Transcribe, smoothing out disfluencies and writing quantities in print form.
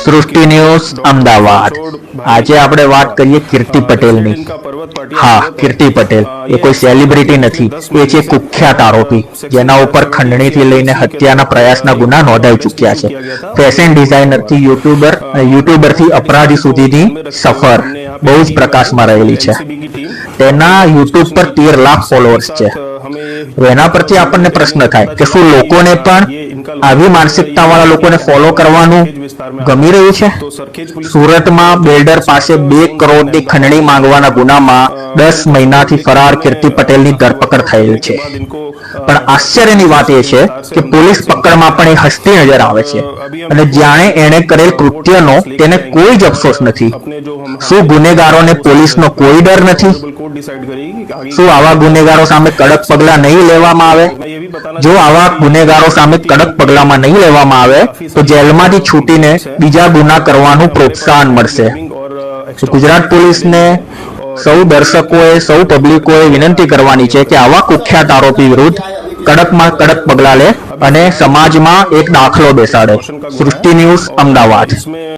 સૃષ્ટિ ન્યૂઝ અમદાવાદ। આજે આપણે વાત કરીએ કીર્તિ પટેલની। હા, કીર્તિ પટેલ એ કોઈ સેલિબ્રિટી નથી, એ છે કુખ્યાત આરોપી, જેના ઉપર ખંડણીથી લઈને હત્યાના પ્રયાસના ગુના નોંધાઈ ચૂક્યા છે। ફેશન ડિઝાઇનરથી યુટ્યુબરથી અપરાધી સુધીની સફર બહુ જ પ્રકાશમાં રહેલી છે। તેના યુટ્યુબ પર 13 લાખ ફોલોઅર્સ છે। એના પરથી આપણને પ્રશ્ન થાય કે શું લોકોને પણ આવી માનસિકતાવાળા લોકોને ફોલો કરવાનું ગમી રહ્યું છે? સુરતમાં બિલ્ડર પાસે 2 કરોડની ખંડણી માંગવાના ગુનામાં 10 મહિનાથી ફરાર કીર્તિ પટેલની ધરપકડ થયેલ છે। પણ આશ્ચર્યની વાત એ છે કે પોલીસ પકડમાં પણ એ હસતી નજર આવે છે અને જાણે એણે કરેલ કૃત્યનો તેને કોઈ જ અફસોસ નથી। શું ગુનેગારોને પોલીસનો કોઈ ડર નથી? શું આવા ગુનેગારો સામે કડક પગલાં નહીં લેવામાં આવે? જો આવા ગુનેગારો સામે કડક પગલાંમાં નહીં લેવામાં આવે તો જેલમાંથી છૂટીને બીજા ગુના કરવાનું પ્રોત્સાહન મળશે। ગુજરાત પોલીસને સૌ દર્શકોએ, સૌ પબ્લિકોએ વિનંતી કરવાની છે કે આવા કુખ્યાત આરોપી વિરુદ્ધ કડકમાં કડક પગલાં લે અને સમાજમાં એક દાખલો બેસાડે। સૃષ્ટિ ન્યૂઝ અમદાવાદ।